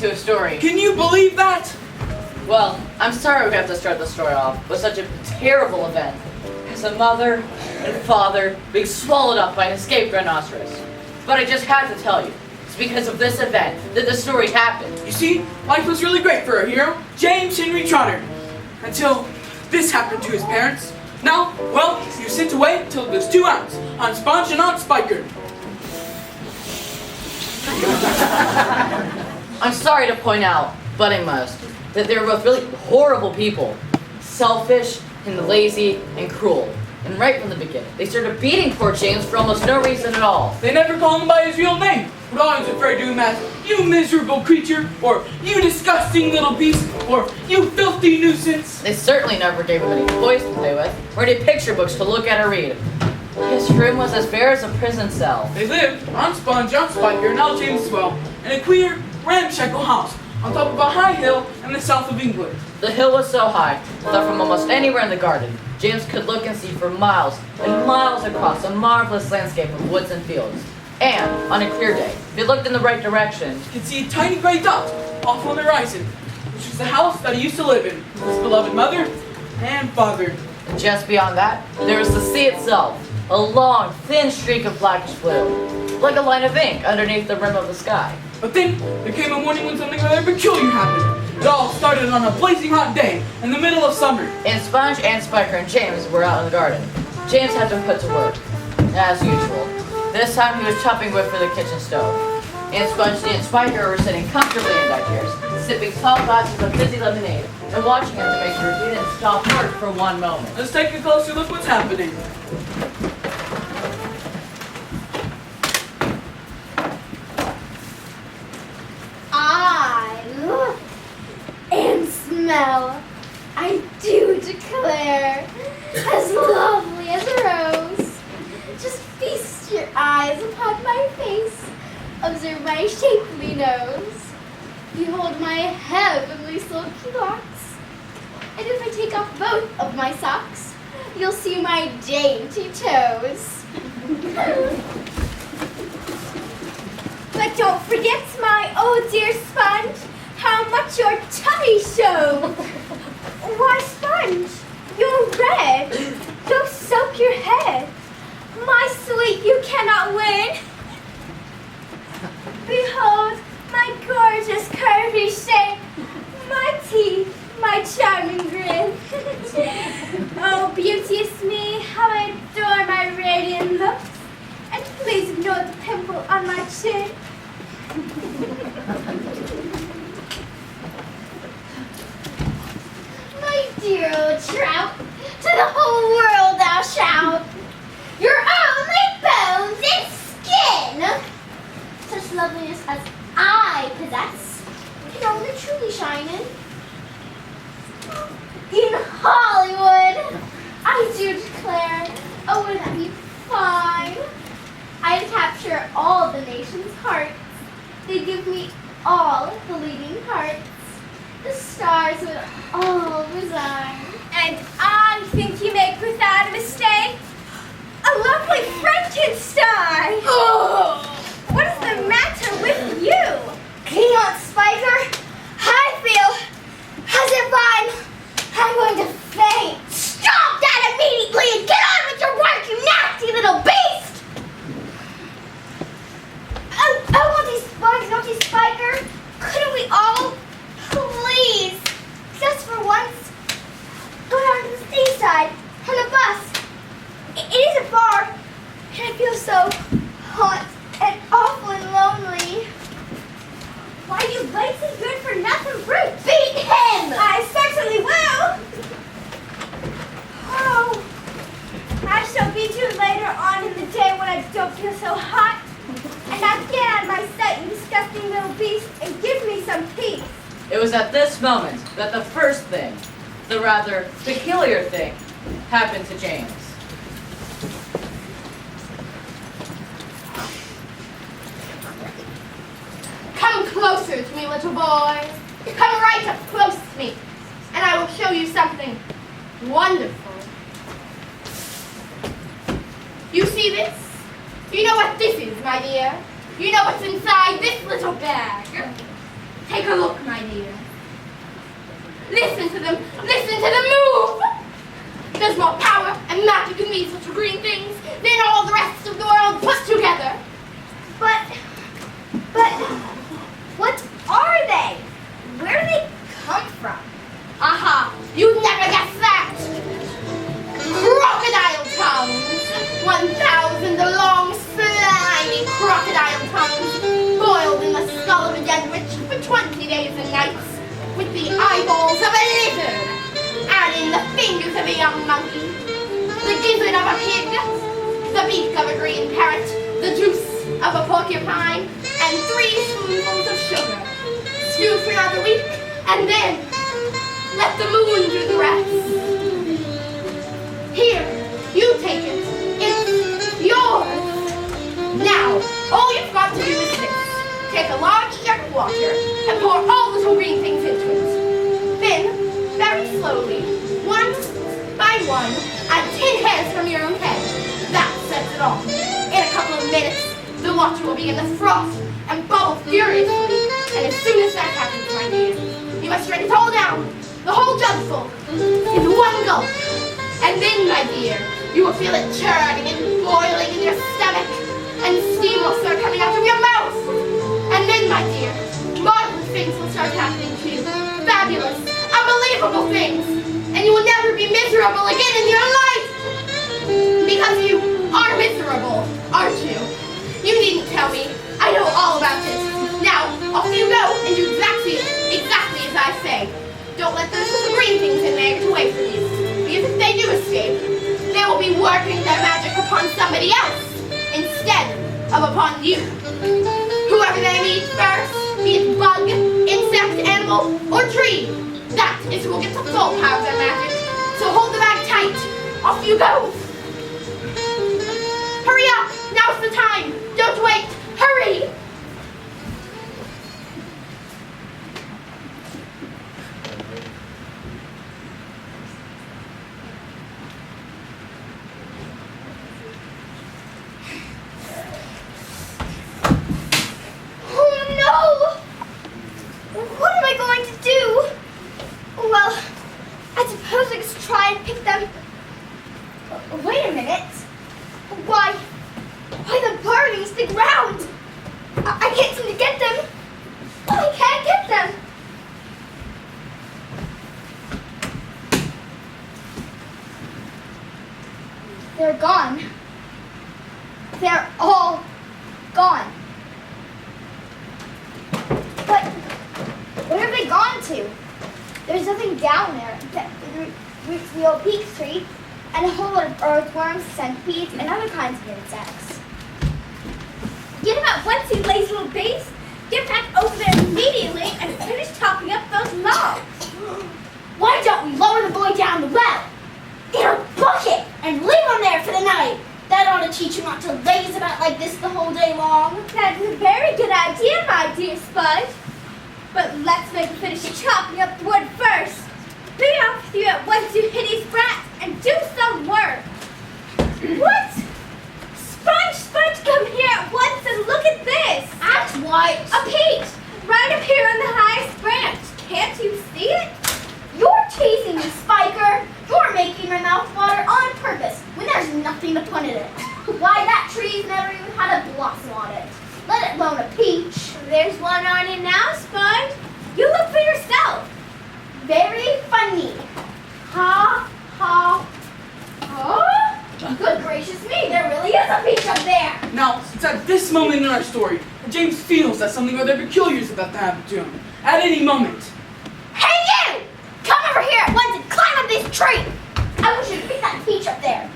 to a story. Can you believe that? Well, I'm sorry we have to start the story off with such a terrible event as a mother and father being swallowed up by an escaped rhinoceros. But I just had to tell you, it's because of this event that the story happened. You see, life was really great for our hero, James Henry Trotter, until this happened to his parents. Now, well, he was sent away till he was 2 ounce on Sponge and on Spiker. I'm sorry to point out, but I must, that they were both really horrible people. Selfish and lazy and cruel. And right from the beginning, they started beating poor James for almost no reason at all. They never called him by his real name, but always referred to him as, "You miserable creature," or "You disgusting little beast," or "You filthy nuisance." They certainly never gave him any toys to play with, or any picture books to look at or read. His room was as bare as a prison cell. They lived on Sponge, on Spiker, and all James as well, in a queer, ramshackle house on top of a high hill in the south of England. The hill was so high that from almost anywhere in the garden, James could look and see for miles and miles across a marvelous landscape of woods and fields. And, on a clear day, if he looked in the right direction, You could see a tiny gray dot off on the horizon, which was the house that he used to live in, with his beloved mother and father. and just beyond that, there was the sea itself, a long, thin streak of blackish blue, like a line of ink underneath the rim of the sky. But then, there came a morning when something rather peculiar happened. It all started on a blazing hot day in the middle of summer. And Sponge and Spiker and James were out in the garden. James had been put to work, as usual. This time he was chopping wood for the kitchen stove. And Sponge and Spiker were sitting comfortably in deck chairs, sipping tall glasses of fizzy lemonade, and watching him to make sure he didn't stop work for one moment. Let's take a closer look what's happening. I look and smell, I do declare, as lovely as a rose. Just feast your eyes upon my face, observe my shapely nose, behold my heavenly silky locks, and if I take off both of my socks, you'll see my dainty toes. But don't forget, my oh dear Sponge, how much your tummy shows. Why, Sponge, you're red. Go soak your head. My sweet, you cannot win. Behold my gorgeous curvy shape, my teeth, my charming grin. Oh, beauteous me, how I adore my radiant looks. And please ignore the pimple on my chin. My dear old trout, to the whole world thou shalt, your only bones and skin. Such loveliness as I possess can only truly shine in Hollywood. I do declare, oh, wouldn't that be fine? I'd capture all the nation's hearts. They give me all the leading parts. The stars would all resign. And I think you make without a mistake a lovely Frankenstein. Oh. What is the matter with you? King on Spiker, I feel as if I'm going to faint. Stop that immediately and get on with your work, you nasty little beast! Naughty Spiker, couldn't we all, please, just for once, go down to the seaside on a bus? It isn't far, and I feel so hot and awful and lonely. Why, you lazy good-for-nothing brute, beat him! I certainly will! Oh, I shall beat you later on in the day when I don't feel so hot. And now get out of my sight, you disgusting little beast, and give me some peace. It was at this moment that the first thing, the rather peculiar thing, happened to James. Come closer to me, little boy. Come right up close to me, and I will show you something wonderful. You see this? You know what this is, my dear. You know what's inside this little bag. Take a look, my dear. Listen to them. Listen to them move. There's more power and magic in these little green things than all the rest of the world put together. But, what are they? Where do they come from? Aha! You'd never guess that! Crocodile tongues! 1,000 long, slimy crocodile tongues boiled in the skull of a dead witch for 20 days and nights with the eyeballs of a lizard and in the fingers of a young monkey, the gizzard of a pig, the beak of a green parrot, the juice of a porcupine, and 3 spoonfuls of sugar. Stew for another week, and then let the moon do the rest. Here, you take it. It's yours. Now, all you've got to do is this. Take a large jug of water and pour all the little green things into it. Then, very slowly, one by one, add 10 hairs from your own head. That sets it off. In a couple of minutes, the water will begin to froth and bubble furiously. And as soon as that happens, my dear, you must drink it all down, the whole jugful, in one gulp. And then, my dear, you will feel it churning and boiling in your stomach, and steam will start coming out of your mouth. And then, my dear, marvelous things will start happening to you. Fabulous, unbelievable things. And you will never be miserable again in your life. Because you are miserable, aren't you? You needn't tell me. I know all about it. Now, off you go and do exactly as I say. Don't let those little green things in there get away from you. Because if they do escape, they will be working their magic upon somebody else instead of upon you. Whoever they meet first, be it bug, insect, animal, or tree, that is who will get the full power of their magic. So hold the bag tight. Off you go. Hurry up! Now's the time! Don't wait! Hurry! Oh no! What am I going to do? Well, I suppose I could try and pick them. Wait a minute. Why the bird against the ground? I can't seem to get them. I can't get them. They're gone. They're all gone. But where have they gone to? There's nothing down there except the old peach tree and a whole lot of earthworms, centipedes, and other kinds of insects. Get him at once, you lazy little beast. Get back over there immediately and finish chopping up those logs. Why don't we lower the boy down the well? Get a bucket and leave him there for the night. That ought to teach him not to laze about like this the whole day long. That is a very good idea, my dear Spudge. But let's make him finish chopping up the wood first. Be off with you at once, you hideous brat, and do some work. What? Sponge, come here at once and look at this. Act what? A peach, right up here on the highest branch. Can't you see it? You're teasing me, Spiker. You're making my mouth water on purpose when there's nothing to put in it. Why, that tree's never even had a blossom on it, let alone a peach. There's one on it now, Sponge. You look for yourself. Very funny. Ha, ha, ha. Good gracious me, there really is a peach up there. Now, it's at this moment in our story that James feels that something rather peculiar is about to happen to him. At any moment. Hey you! Come over here at once and climb up this tree. I wish you'd pick that peach up there.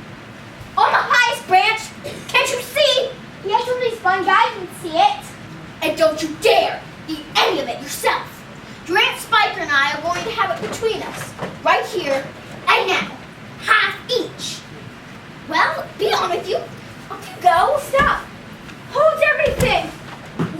On the highest branch. Can't you see? Yes, only Sponge, I can see it. And don't you dare eat any of it yourself. Your Aunt Spiker and I are going to have it between us. Right here and now. Half each. Well, be on with you. Up you go. Stop. Hold everything.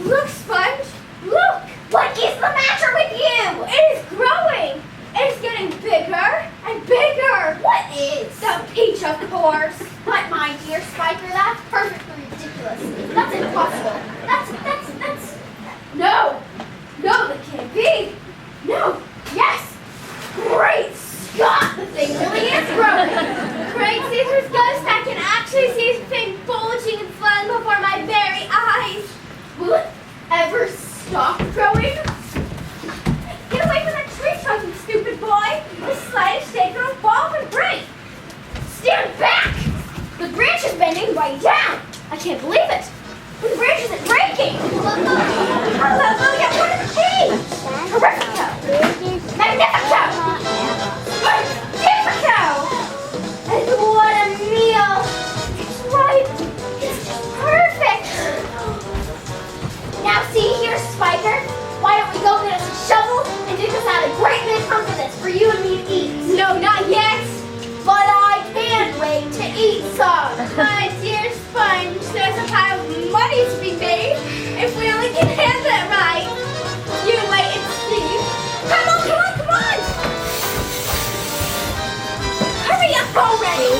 Look, Sponge. Look. What is the matter with you? It is growing. It's getting bigger and bigger. What is? The peach, of course. But my dear Spiker, that's perfectly ridiculous. That's impossible. That's No, the kid. way down. I can't believe it. The bridge isn't breaking. Look at what it is. Terrifico. Magnifico. Magnifico. And what a meal. It's right. It's just perfect. Now see here, Spiker. Why don't we go get us a shovel and dig us out a great big hunk of this for you and me to eat? No, not yet. But I can't wait to eat some. My dear Sponge, there's a pile of money to be made if we only can handle it right. You wait and see. Come on. Hurry up already.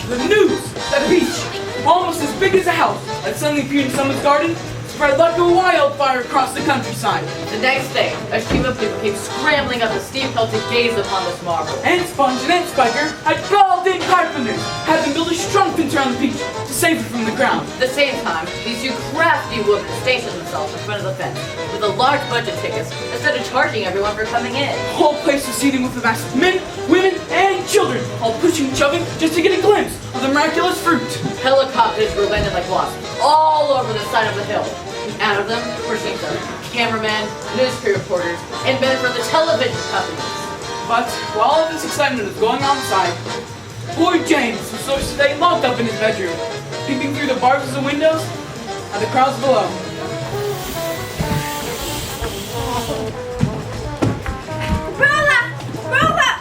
The news that a beach, almost as big as a house, had suddenly appeared in someone's garden, spread like a wildfire across the countryside. The next day, a stream of people came scrambling up the steep hill to gaze upon this marvel. And Sponge and Spiker had called in carpenters, had them build a strong fence around the beach to save it from the ground. At the same time, these two crafty women stationed themselves in front of the fence with a large bunch of tickets and started charging everyone for coming in. The whole place was seething with the mass of men, women, and children, all pushing and shoving just to get a glimpse of the miraculous fruit. Helicopters were landed like wasps all over the side of the hill. Out of them were seen some cameramen, newspaper reporters, and men from the television companies. But while all of this excitement was going on inside, boy James was so to stay locked up in his bedroom, peeping through the bars of the windows at the crowds below. Roll up!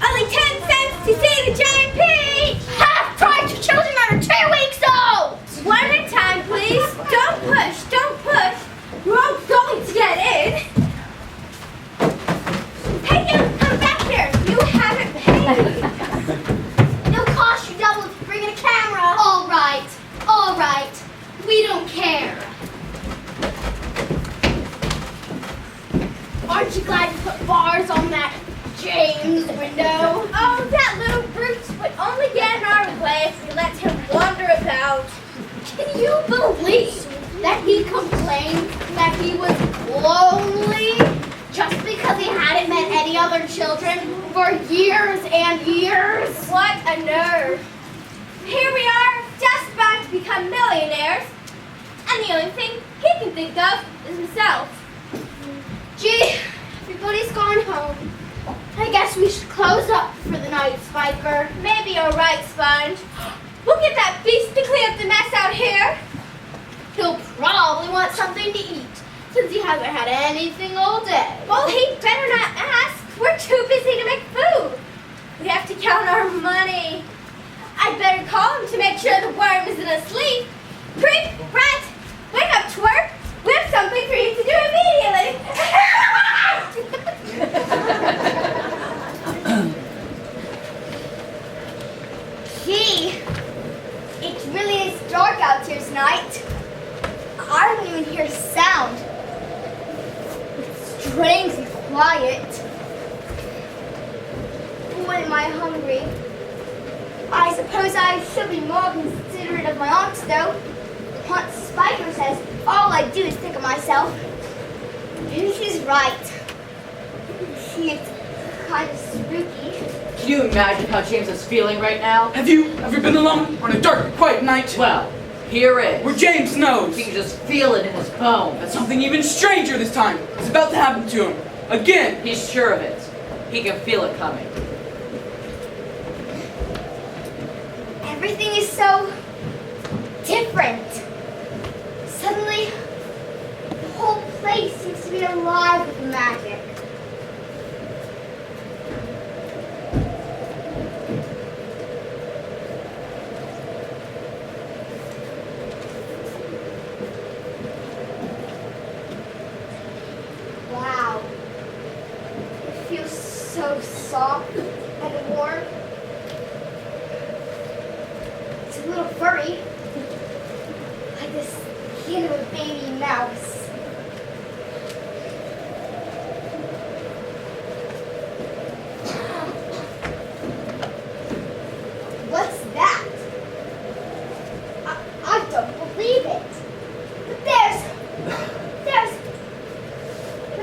Only 10 cents to see the giant peach! Half price for children under 2 weeks old! One at a time, please. Don't push. You're all going to get in. Hey, you! Come back here! You haven't paid! It'll cost you double if you bring in a camera. All right. We don't care. Aren't you glad you put bars on that James window? Oh, that little brute would only get in our way if we let him wander about. Can you believe that he complained that he was lonely just because he hadn't met any other children for years and years? What a nerve. Here we are, just about to become millionaires, and the only thing he can think of is himself. Gee, everybody's gone home. I guess we should close up for the night, Spiker. Maybe you're right, Sponge. We'll get that beast to clean up the mess out here. He'll probably want something to eat, since he hasn't had anything all day. Well, he'd better not ask. We're too busy to make food. We have to count our money. I'd better call him to make sure the worm isn't asleep. Creep, Rat, wake up, twerp. We have something for you to do immediately. Gee, it really is dark out here tonight. I don't even hear a sound. It's strangely quiet. Boy, am I hungry. I suppose I should be more considerate of my aunts, though. Aunt Spiker says all I do is think of myself. And she's right. She is kind of spooky. Can you imagine how James is feeling right now? Have you ever been alone on a dark, quiet night? Well, here it Where is. James knows He can just feel it in his bones. that something even stranger this time is about to happen to him. Again. He's sure of it. He can feel it coming. Everything is so different. Suddenly, the whole place seems to be alive with magic. Wow. It feels so soft and warm. It's a little furry, like the skin of a baby mouse. What's that? I don't believe it. But there's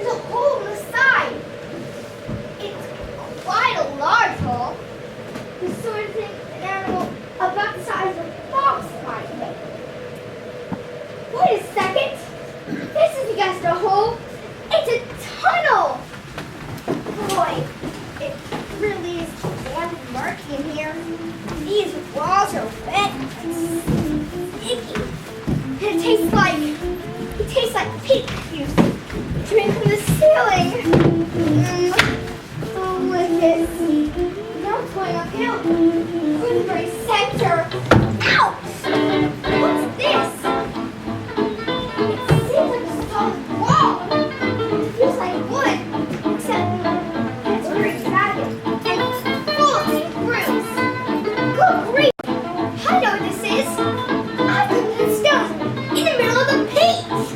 a hole in the side. It's quite a large hole. The sort of thing an animal about the size this? Now it's going uphill. Through the very center. Ouch! What's this? It seems like a solid wall. It feels like wood, except it's very ragged and full of grooves. Good grief! I know what this is. I've come to the stone in the middle of the page.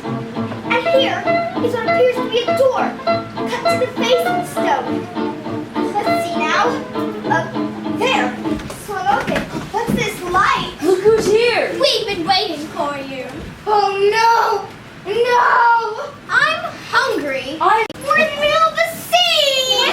And here is what appears to be a door cut to the face of the stone. Let's see now. There. Swung open. What's this light? Look who's here! We've been waiting for you. Oh no! No! I'm hungry. We're in the middle of the sea!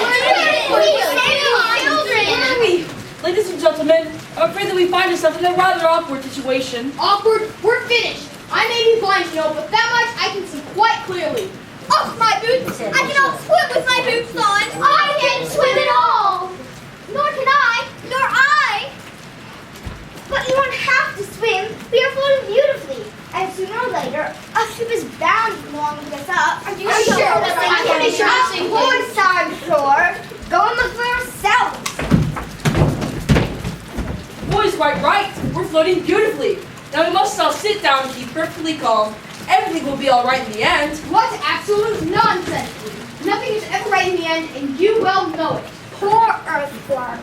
Children! Ladies and gentlemen, I'm afraid that we find ourselves in a rather awkward situation. Awkward, we're finished. I may be blind, you know, but that much I can see quite clearly. Off my boots! I cannot swim with my boots on! I can't swim at all! Nor can I! Nor I! But you don't have to swim. We are floating beautifully. And sooner or later, a ship is bound to come along with us up. Are you sure that I can be sure? Of course I'm sure. Go and look for yourselves. Boy's quite right. We're floating beautifully. Now we must all sit down and keep perfectly calm. Everything will be all right in the end. What absolute nonsense! Nothing is ever right in the end, and you well know it. Poor earthworm.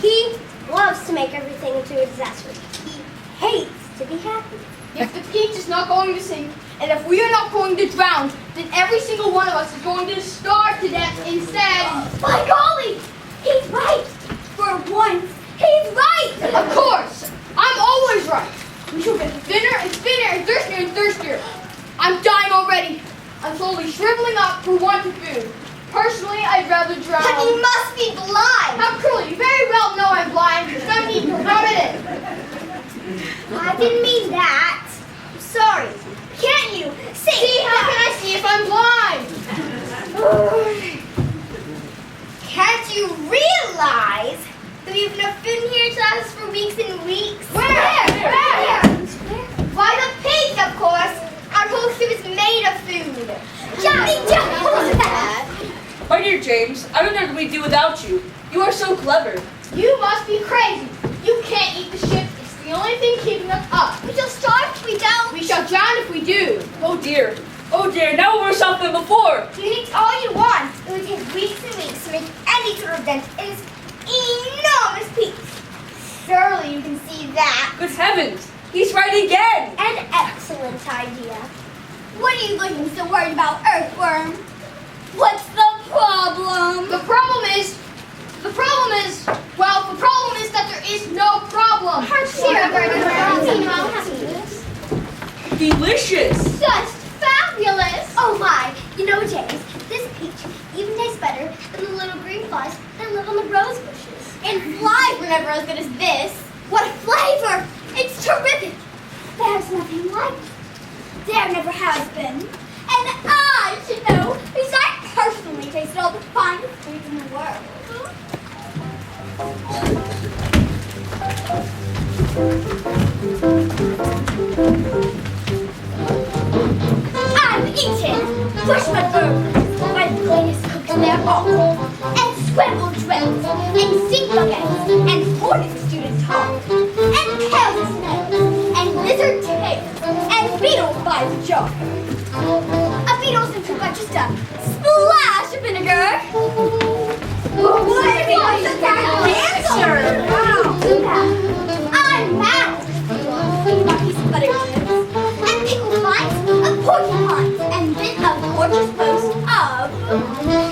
He loves to make everything into a disaster. He hates to be happy. If the peach is not going to sink, and if we are not going to drown, then every single one of us is going to starve to death instead. By golly! He's right! For once, he's right! Of course! I'm always right! We shall get thinner and thinner and thirstier and thirstier. I'm dying already. I'm slowly shriveling up for want of food. Personally, I'd rather drown. But you must be blind! How cruel! You very well know I'm blind. There's no need to rub it in. I didn't mean that. I'm sorry. Can't you see? See, how can I see if I'm blind? Can't you realize that we have enough food in here to last us for weeks and weeks? Where? Why, the pig, of course. Our whole ship is made of food. Johnny, what was that? My dear James, I don't know what we'd do without you. You are so clever. You must be crazy. You can't eat the ship. It's the only thing keeping us up. We shall starve if we don't. We shall drown if we do. Oh dear, now we're worse off than before. You can eat all you want. It would take weeks and weeks to make any sort of dent in this enormous piece. Surely you can see that. Good heavens, he's right again. An excellent idea. What are you looking so worried about, Earthworm? What's the problem? The problem is that there is no problem. Delicious. Just fabulous! Oh my! You know, James, this peach even tastes better than the little green flies that live on the rose bushes. And flies were never as good as this. What a flavor! It's terrific! There's nothing like it. There never has been. And I should know, because I personally tasted all the finest foods in the world. I've eaten bushmeat burgers by the greatest cooks there are, and scrambled drills, and sink buckets, and hornet student talk, and kale's snails, and lizard tails, and beetles by the jar. A beetle's into but just a splash of vinegar. What a answer! Wow. I'm mad. Bucky's butter chips, and pickled vines of porcupines, and then a gorgeous boast of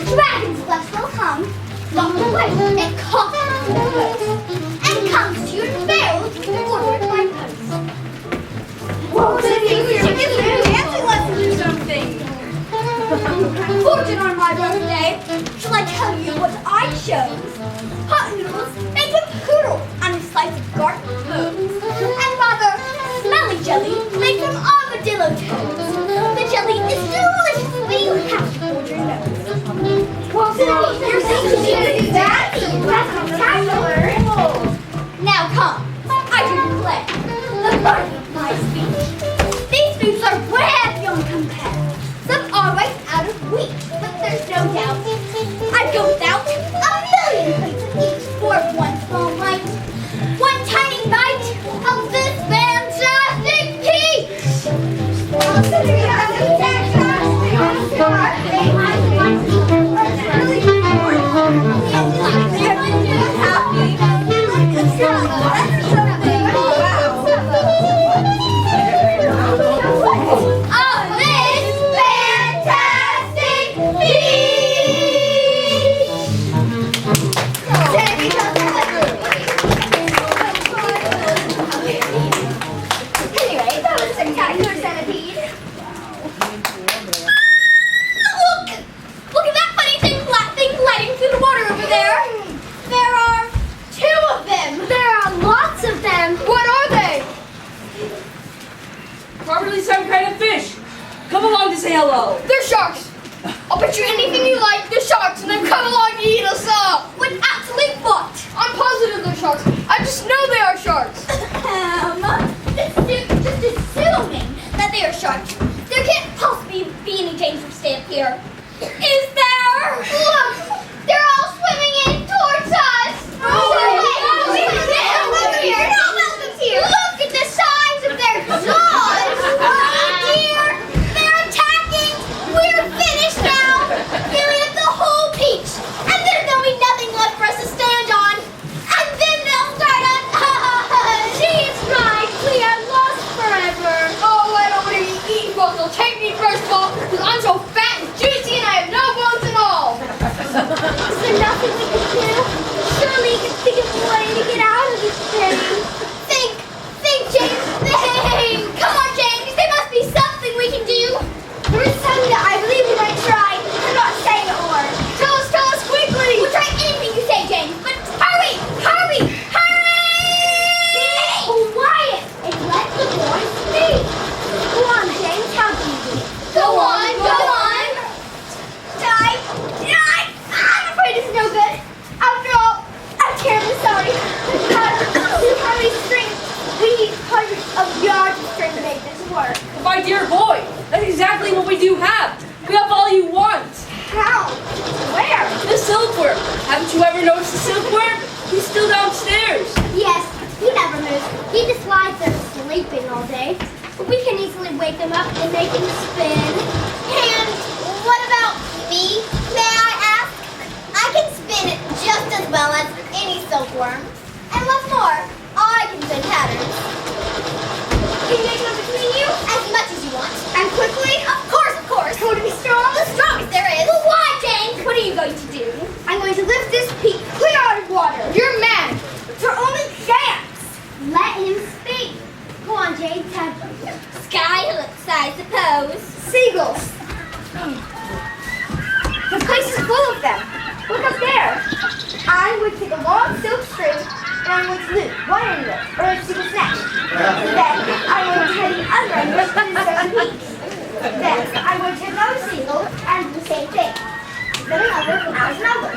dragon's flesh will come, long away, and coffee to the coast, and comes to you in barrels to order it by post. Whoa, we should give you a dancing lesson or something. Fortune on my birthday, shall I tell you what I chose? Hot noodles made with poodle on a slice of garden hose, and rather smelly jelly made from armadillo toes. The jelly is deliciously you have to hold your nose. Well, you're saying that's spectacular. Now come, I declare the burden of my speech. These foods are way beyond compare. Some are right out of reach, but there's no doubt I'd go without a we do have. We have all you want. How? Where? The silkworm. Haven't you ever noticed the silkworm? He's still downstairs. Yes, he never moves. He just lies there sleeping all day. But we can easily wake him up and make him spin. And what about me, may I ask? I can spin it just as well as any silkworm. And what's more, I can spin patterns. Can you make one between you? As much as you want. And quickly? Of course, of course. Want to be strong? The strongest there is. Well, why, James? What are you going to do? I'm going to lift this peak clear out of water. You're mad. It's our only chance. Let him speak. Go on, James. Skyhooks, I suppose. Seagulls. The place is full of them. Look up there. I would take a long silk string and I would loop one end of it, or a seagull's neck. Then I would tie the other end of it to the peak. Then I would take another seagull and do the same thing. Then another, and another.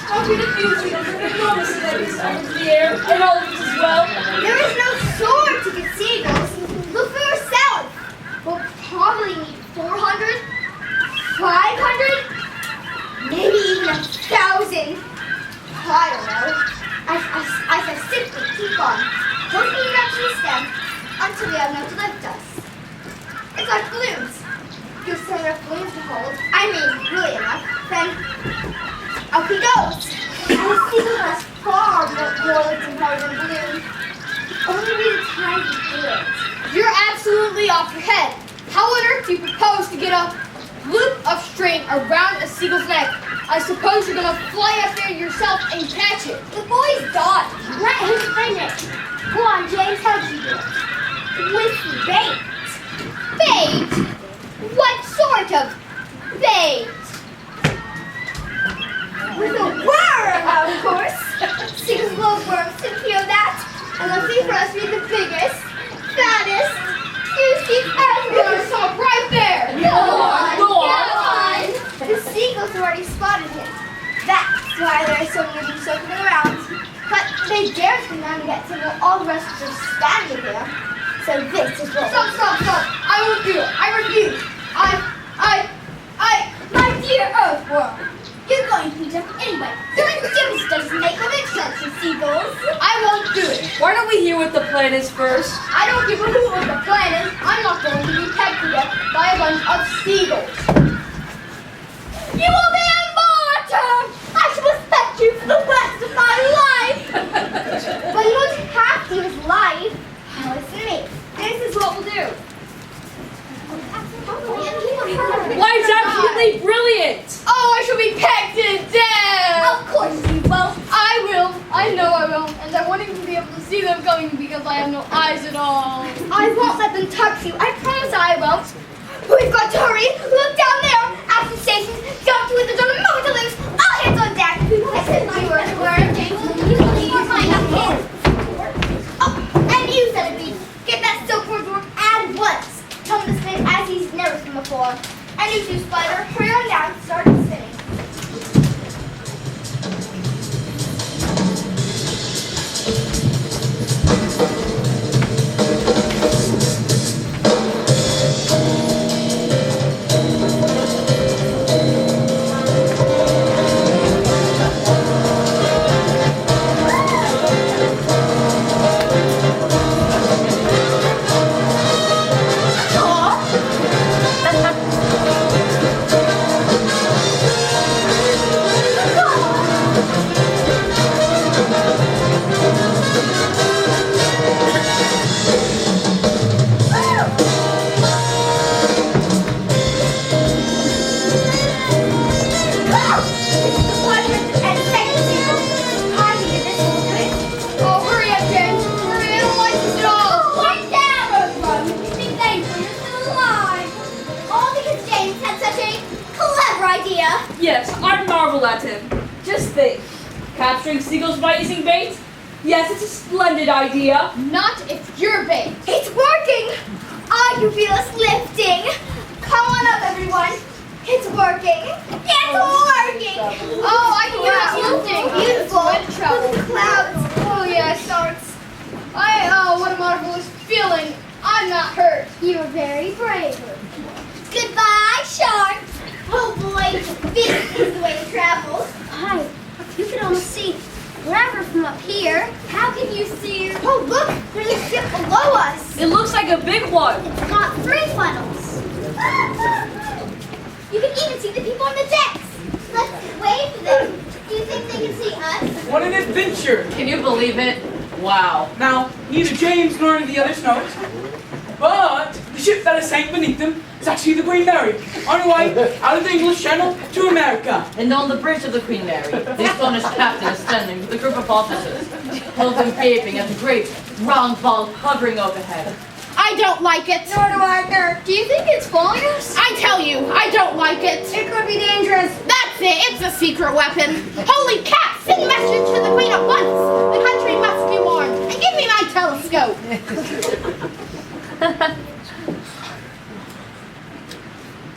How could it be seagulls have been noticing that he's up into the air and all of us as well? There is no sword to get seagulls. Look for yourself. We'll probably need 400, 500, maybe even 1,000. I don't know. As I simply keep on working up to the stem until we have enough to lift us. It's like balloons. Gives us enough balloons to hold. I mean, really enough. Then up he goes. And the seagull has far more lifting power than a balloon. Only we the time to do it. You're absolutely off your head. How on earth do you propose to get a loop of string around a seagull's neck? I suppose you're gonna fly up there yourself and catch it. The boy's done. Let him finish. Go on, James, how'd you do it? With bait. Bait? What sort of bait? With a worm, of course. Seagulls love worms, didn't you know that? And lucky for us, we're the biggest, fattest, juiciest You're gonna animals. stop right there. Go on, Go go on. on. The seagulls already spotted him. That's why there are so many of them circling around. But they dare come down and get to him while all the rest are just standing there. So this is what. Stop. I won't do it. I refuse. My dear earthworm, you're going to eat them anyway. Doing Jim's doesn't make a big sense with seagulls. I won't do it. Why don't we hear what the plan is first? I don't give a hoot what the plan is. I'm not going to be pecked to death by a bunch of seagulls. You will be immortal! I shall respect you for the rest of my life! But you don't have to use life. Now listen to me. This is what we'll do. Why, it's absolutely brilliant! Oh, I shall be pecked to death! Of course you will. I will. I know I will. And I won't even be able to see them coming because I have no eyes at all. I won't let them touch you. I promise I won't. We've got to hurry. Look down there. After stations, jump to it. There's only a moment to lose. All hands on deck. Listen, my word, James. You will leave your mind up here. Oh, and you, Centipede. Get that silkworm to work at once. Tell him to spin as he's never spun before. And you two, Spider, hurry on down and start spinning. Oh, hurry up, James. Hurry, I don't like this at all. Yes, I marvel at him. Just think. Capturing seagulls by using bait? Yes, it's a splendid idea. Not if you're bait. It's working! I can feel us lifting. Come on up, everyone. It's working. It's working. Oh, I can hear us lifting. Beautiful. It's red trouble. With the clouds. Oh, yes. What a marvelous feeling. I I'm not hurt. You're very brave. Goodbye, shark. Oh boy, this is the way to travel. Hi, you can almost see forever from up here. How can you see? Oh look, there's a ship below us. It looks like a big one. It's got 3 funnels. You can even see the people on the decks. Let's wave to them. Do you think they can see us? What an adventure! Can you believe it? Wow. Now, neither James nor any of the others know it. But the ship that has sank beneath them is actually the Queen Mary, on her way out of the English Channel to America. And on the bridge of the Queen Mary, the astonished captain is standing with a group of officers, all of them gaping at the great round ball hovering overhead. I don't like it. Nor do I. Do you think it's following us? I tell you, I don't like it. It could be dangerous. That's it. It's a secret weapon. Holy cat, send a message to the Queen at once. The country must be warned. And give me my telescope.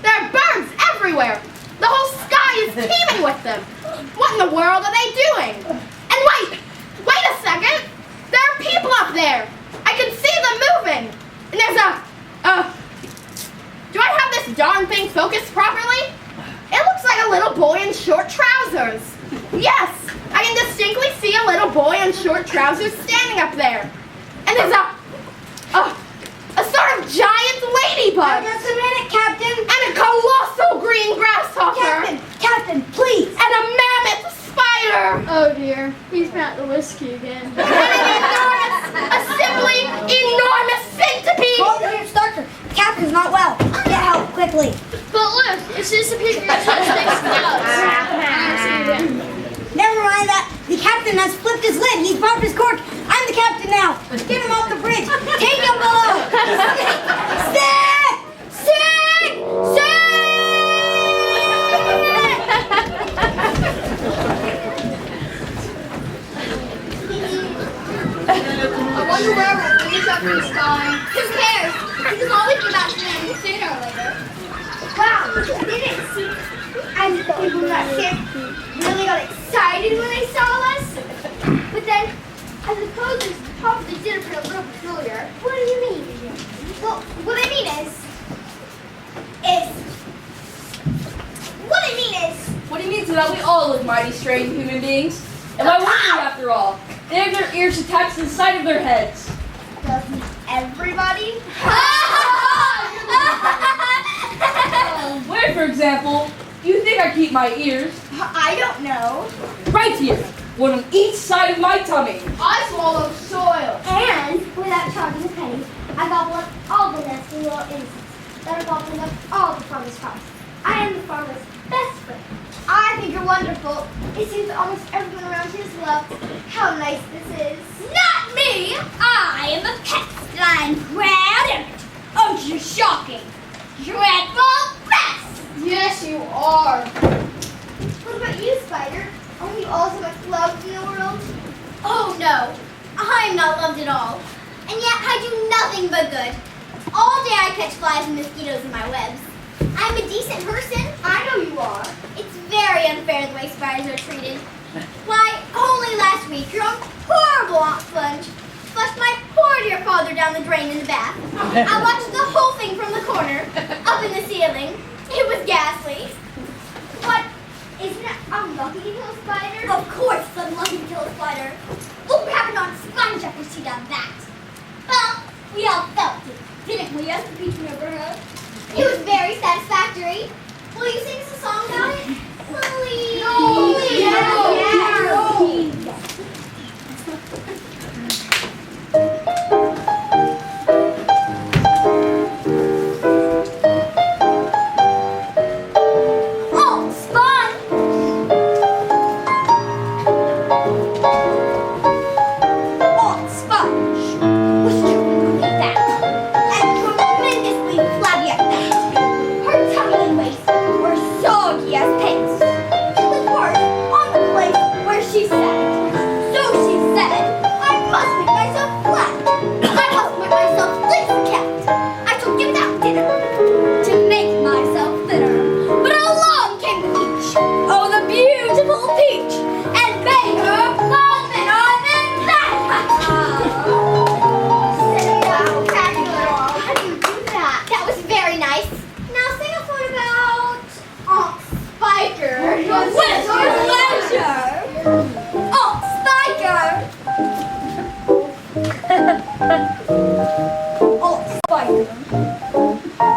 There are birds everywhere. The whole sky is teeming with them. What in the world are they doing? And wait a second. There are people up there. I can see them moving. And there's do I have this darn thing focused properly? It looks like a little boy in short trousers. Yes, I can distinctly see a little boy in short trousers standing up there. And there's a sort of giant ladybug. Just a minute, Captain. And a colossal green grasshopper. Captain, please. And a mammoth spider. Oh dear, he's found the whiskey again. And a simply enormous centipede. Hold it, Starker. Captain's not well. Get help quickly. But look, it's just a picture of next to us. Never mind that. The captain has flipped his lid. He's popped his cork. I'm the captain now. Get him off the bridge. Take him below. Stick! Stick! I wonder where we'll finish up this time. Who cares? We can always get back to land sooner or later. Wow, didn't see. And the people that ship really got excited when they saw us. But then, I suppose this probably did appear a little peculiar. What do you mean? Well, what I mean is. What he means is that we all look mighty strange human beings. And why wouldn't we, after all? They have their ears attached to the side of their heads. Doesn't everybody? Where, for example, do you think I keep my ears? I don't know. Right here, one on each side of my tummy. I swallow soil. And without charging a penny, I gobble up all the nasty little insects that are gobbling up all the farmer's crops. I am the farmer's best friend. I think you're wonderful. It seems that almost everyone around here is loved. How nice this is. Not me! I am a pest, and I'm proud of it. Oh, you're shocking. Dreadful pest! Yes, you are. What about you, Spider? Aren't you also much loved in the world? Oh, no. I'm not loved at all. And yet I do nothing but good. All day I catch flies and mosquitoes in my webs. I'm a decent person. I know you are. It's very unfair the way spiders are treated. Why, only last week your own horrible Aunt Sponge flushed my poor dear father down the drain in the bath. I watched the whole thing from the corner, up in the ceiling. It was ghastly. But isn't it unlucky to kill a spider? Of course it's unlucky to kill a spider. Look what happened on Sponge after she done that. Well, we all felt it, didn't we, as the Peach neighborhood? It was very satisfactory. Will you sing us a song about it? Please. No, please. Yes. With pleasure. Oh, Spiker. Oh, Spiker.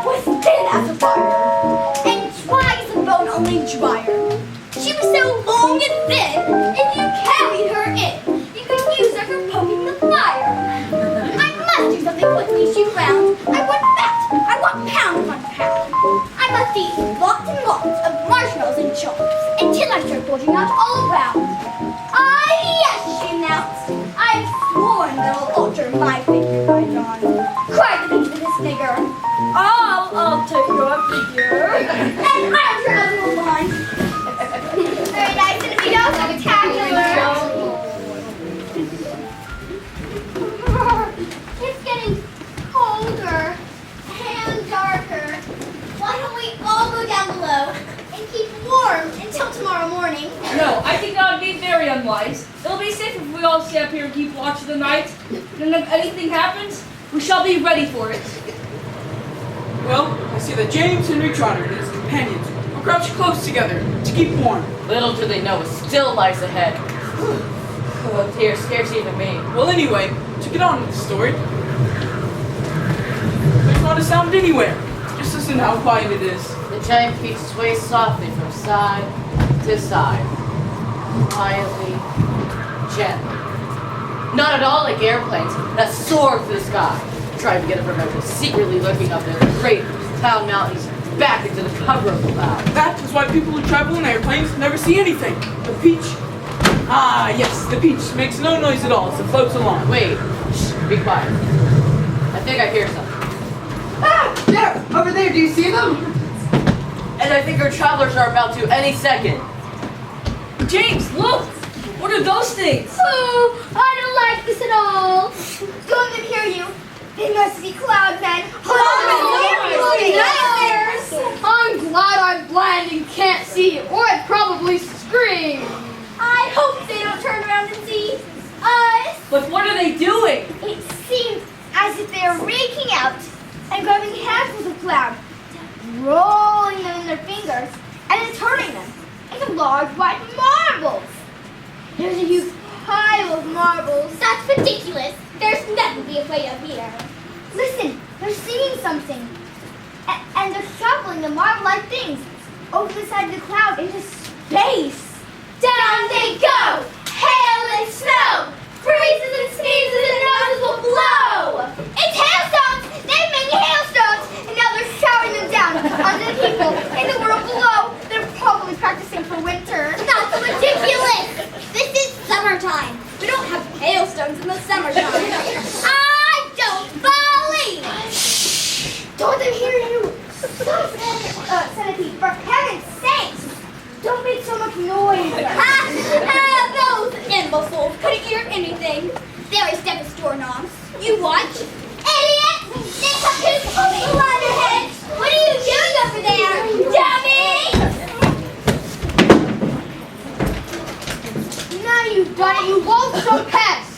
Was thin as a fire and dry as a bone only dryer. She was so long and thin, if you carried her in, you could use her for poking the fire. I must do something quickly, she frowned. I want fat, I want pound upon pound. I must eat lots and lots of marshmallows and chocolates until I start bulging out all around. Ah, yes, she announced. I've sworn that I'll alter my figure by dawn. Cried the beast nigger. I'll alter your figure. And I'll try a little line. Very nice, and if you don't, spectacular. It's getting colder and darker. Why don't we all go down below and keep warm until tomorrow morning? No, I think that would be very unwise. It'll be safe if we all stay up here and keep watch of the night. And if anything happens, we shall be ready for it. Well, I see that James Henry Trotter and his companions are crouched close together to keep warm. Little do they know what still lies ahead. Oh dear, scares even me. Well, anyway, to get on with the story, there's not a sound anywhere. Just listen how quiet it is. The giant peach sways softly from side to side. Quietly, gently. Not at all like airplanes that soar through the sky, trying to get a promotion, secretly looking up the great cloud mountains back into the cover of the clouds. That is why people who travel in airplanes never see anything. The peach. Ah, yes, the peach makes no noise at all as it floats along. Wait, shh, be quiet. I think I hear something. Ah, there, over there, do you see them? And I think our travelers are about to any second. James, look! What are those things? Oh, I don't like this at all. Don't let them hear you. They must be cloud men. I'm glad I'm blind and can't see, or I'd probably scream. I hope they don't turn around and see us. But what are they doing? It seems as if they're raking out and grabbing handfuls of cloud, rolling them in their fingers, and then turning them into large white marbles. There's a huge pile of marbles. That's ridiculous. There's nothing to be afraid of here. Listen, they're singing something. And they're shoveling the marble-like things over the side of the cloud into space. Down they go! Hail and snow! Freezes and sneezes and noses will blow! It's hailstones! They've made hailstones! And now they're showering them down on the people in the world below. They're probably practicing for winter. That's ridiculous! This is summertime. We don't have hailstones in the summertime. I don't believe! Don't let them hear you! Stop, Centipede, for heaven's sakes! Don't make so much noise! Those imbeciles couldn't hear anything. There is Devin's doorknobs. You watch. Idiot! They have two pokes on your head! What are you doing over there, dummy? Now you've done it, you loathsome pest!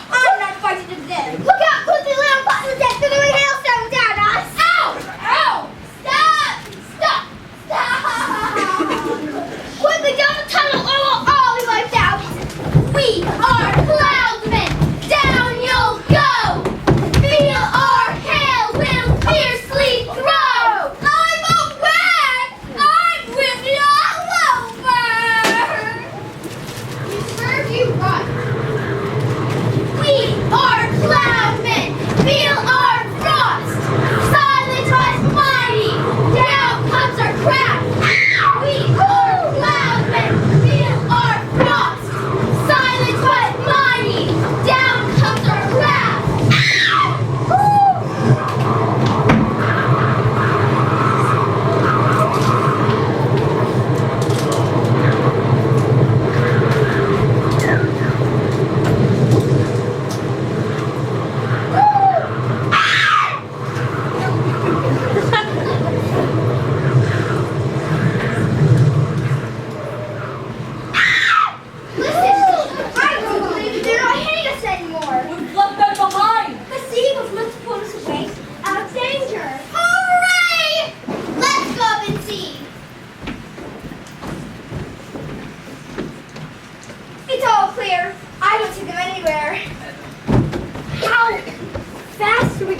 I'm not fighting to them. Look out, quickly, little buttons that they're doing hailstones down us! Ow! Ow! Stop! Stop! Stop! Quickly down the tunnel or we'll all be wiped out! We are cloudmen! Down you'll go! Feel our hail will fiercely throw! I'm a rat! I'm ripped all over! We serve you right. We are cloud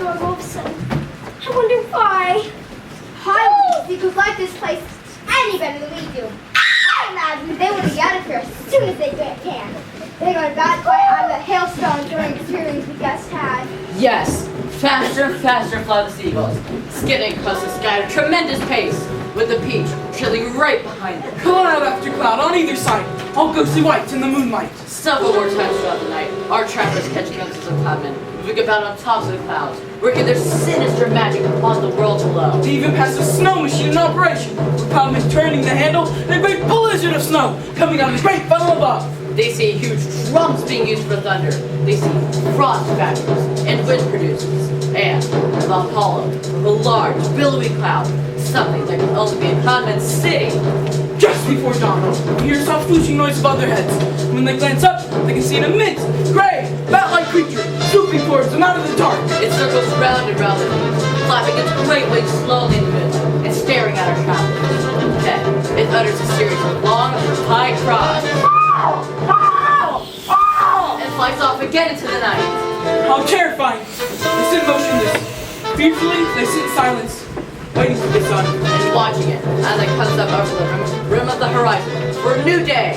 dog all of a sudden. I wonder why. High seagulls like this place any better than we do. I imagine they want to get out of here as soon as they can. They got a bad fight out of the hailstone during the experience we just had. Yes, faster and faster fly the seagulls, skidding across the sky at a tremendous pace, with the peach trailing right behind them. Cloud after cloud on either side, all ghostly white in the moonlight. Several more times throughout the night, our trappers catch glimpses of cloudmen moving about on tops of the clouds, working their sinister magic upon the world below. They even passed a snow machine in operation, with cloudmen turning the handle and a great blizzard of snow coming out of the great funnel above. They see huge drums being used for thunder. They see frost factories and wind producers. And in the hollow of a large, billowy cloud, something that can only be in Cloudman's city. Just before dawn, you hear a soft flooshing noise above their heads. When they glance up, they can see an immense, gray, bat-like creature swooping towards them out of the dark. It circles round and round the leaves, flapping its great wings slowly in the wind and staring at our travelers. Then it utters a series of long, high cries and flies off again into the night. How terrifying! They sit motionless. Fearfully, they sit in silence, waiting for the sun. And watching it as it comes up over the rim of the horizon for a new day.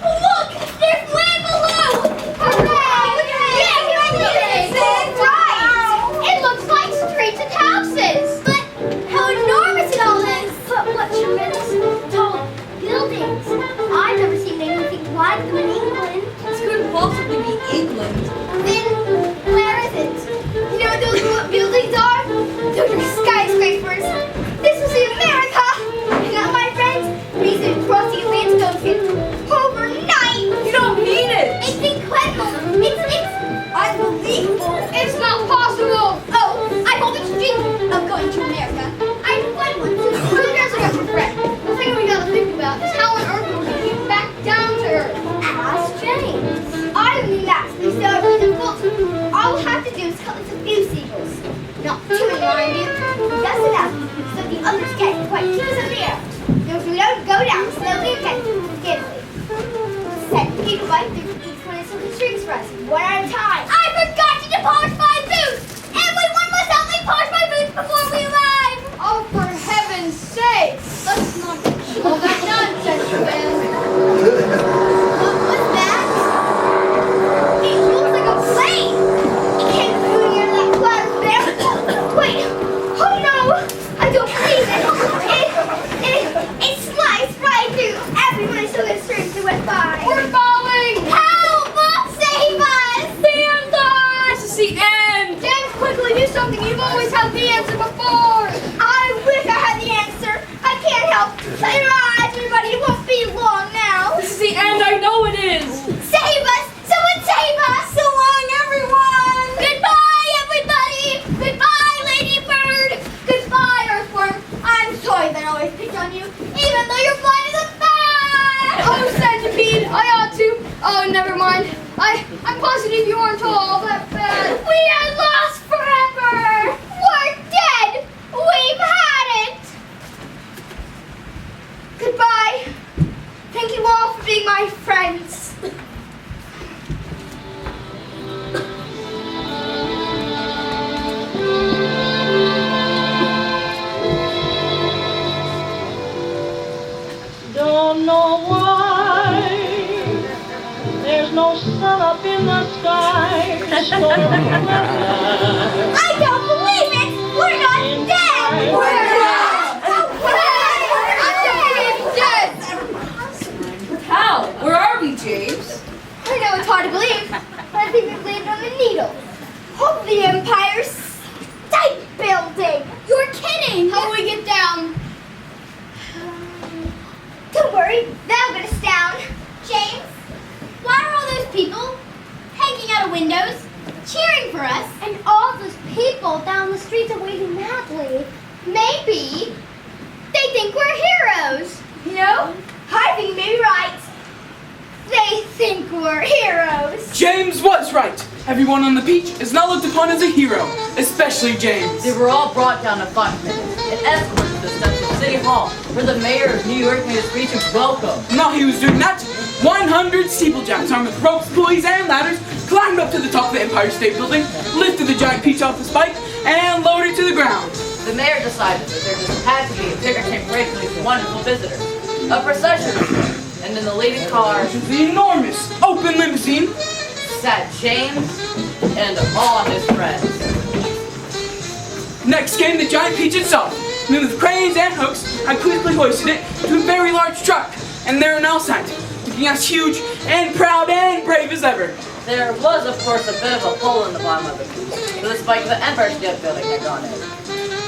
Look! There's land below! Hooray! Yeah, that's right! It looks like streets and houses! But how enormous it all is! But what tremendous tall buildings! I've never seen anything like them in England. This couldn't possibly be England. Then, where is it? You know what those buildings are? Those are skyscrapers. This was in America! And now, my friends, we can cross the Atlantic Ocean overnight! You don't mean it! It's incredible! It's unbelievable! It's not possible! Oh, I've always dreamed of going to America. I went once. So here's what I'm friend. The thing we gotta think about is how on earth we're gonna get back down to Earth. Ask James. I don't need that. They so really difficult. All we'll have to do is collect a few seagulls. Not too many, mind you. Just enough so the others can't quite keep us in the air. So we don't go down slowly and carefully. Set people right through each one of the strings for us, one at a time. I forgot to polish my boots! Everyone must help me polish my boots before we arrive! Oh, for heaven's sake! Let's not all that nonsense, man. What was that? It looks like a plane! It came through near that cloud there. Wait, oh no! I don't believe it! It sliced right through everyone I saw the strings that went by. We're falling! Help! Save us! This is the end! James, quickly do something. You've always had the answer before. I wish I had the answer. I can't help. Shut your eyes, everybody. It won't be long now. This is the end, I know it is! Save us! Someone save us! So long, everyone! Goodbye, everybody! Goodbye, Lady Bird! Goodbye, Earthworm! I'm sorry that I always pick on you, even though you're blind as a bat! Oh, centipede, I ought to. Oh, never mind. I'm positive you aren't all that bad. We are lost forever! We're dead! We've had it! Goodbye. Thank you all for being my friends. Don't know why there's no sun up in the sky. I don't believe it! We're not dead! We're not dead! How? Where are we, James? I know it's hard to believe, but I think we've landed on the needle. Of the Empire State Building! You're kidding! How do we get down? Don't worry, that'll get us down. James, why are all those people hanging out of windows, cheering for us? And all those people down the streets are waving madly. Maybe they think we're heroes. No, I think you may be right. They think we're heroes. James was right. Everyone on the beach is now looked upon as a hero, especially James. They were all brought down to 5 minutes and escorted to the steps of City Hall, where the mayor of New York made a speech of welcome. While he was doing that, 100 steeplejacks armed with ropes, pulleys, and ladders climbed up to the top of the Empire State Building, lifted the giant peach off the spike, and lowered it to the ground. The mayor decided that there just had to be a bigger tank parade for these wonderful visitors. A procession was formed, and in the leading car The enormous open limousine. sat James and all his friends. Next came the giant peach itself. And then with cranes and hooks, I quickly hoisted it to a very large truck, and there it now sat, looking as huge and proud and brave as ever. There was, of course, a bit of a hole in the bottom of the peach, where the spike of the Empire State Building had gone in.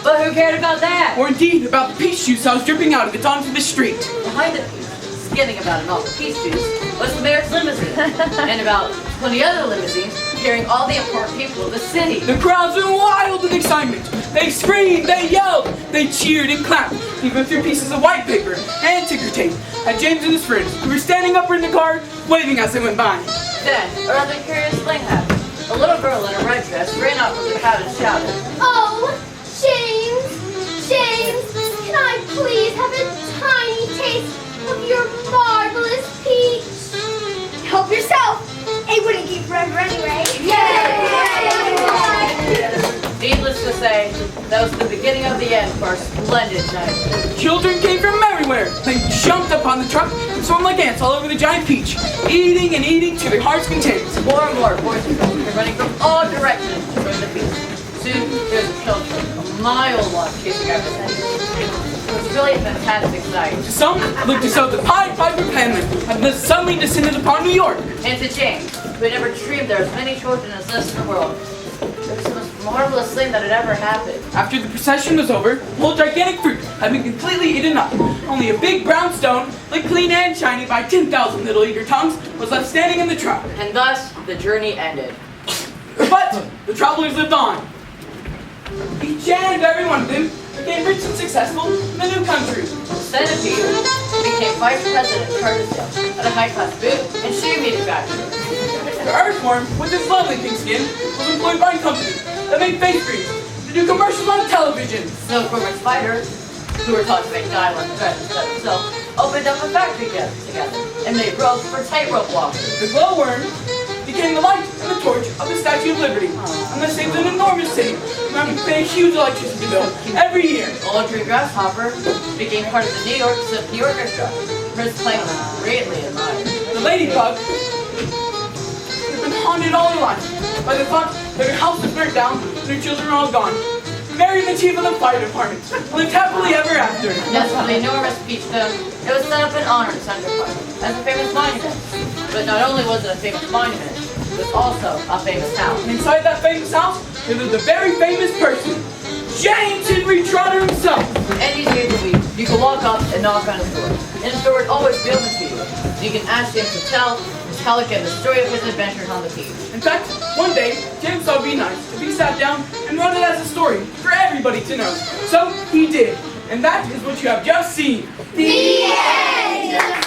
But who cared about that? Or indeed about the peach juice I was dripping out of it onto the street. Behind the peach, skidding about in all the peach juice, was the mayor's limousine, and about 20 other limousines carrying all the important people of the city. The crowds were wild with excitement. They screamed, they yelled, they cheered and clapped, even threw pieces of white paper and ticker tape at James and his friends, who were standing up in the car, waving as they went by. Then, a rather curious thing happened. A little girl in a red dress ran out from the crowd and shouted, Oh, James, James, can I please have a tiny taste of your marvelous peach? Help yourself. It wouldn't keep forever anyway. Needless to say, that was the beginning of the end for our splendid giant peach. Children came from everywhere. They jumped up on the truck and swarmed like ants all over the giant peach, eating and eating to their heart's content. More and more boys and girls came running from all directions to join the peach. Soon, there was a children a mile long chasing after them. It was really a fantastic sight. To some, it looked as though the Pied Piper Penman had suddenly descended upon New York. And to James, who had never dreamed there was many children as this in the world, it was the most marvelous thing that had ever happened. After the procession was over, the whole gigantic fruit had been completely eaten up. Only a big brown stone, like clean and shiny by 10,000 little eager tongues, was left standing in the truck. And thus, the journey ended. But the travelers lived on. Each and every one of them became rich and successful in the new country. Centipede became vice president of Cartersville at a high-class boot and shoe manufacturer. The earthworm, with its lovely pink skin, was employed by a company that made face creams to do commercials on television. Silkworm and Spider, who were taught to make nylon thread instead of silk, opened up a factory together and made ropes for tightrope walkers. The glowworm became the light and the torch of the Statue of Liberty, and this saved an enormous city from having to pay a huge electricity bill every year. Old Green Grasshopper became part of the New York Symphony Orchestra. His playing was greatly admired. The ladybug had been haunted all her life by the thought that her house was burnt down and her children were all gone. Married the chief of the fire department, and lived happily ever after. Next to the enormous peach stone, it was set up in honor of Central Park as a famous monument. But not only was it a famous monument, it was also a famous house. And inside that famous house, there lived a very famous person, James Henry Trotter himself. Any day of the week, you can walk up and knock on his door, and his door would always be open to you. You can ask him to tell again the story of his adventures on the peach. In fact, one day, James thought it'd be nice if he sat down and wrote it as a story for everybody to know. So he did, and that is what you have just seen. The end!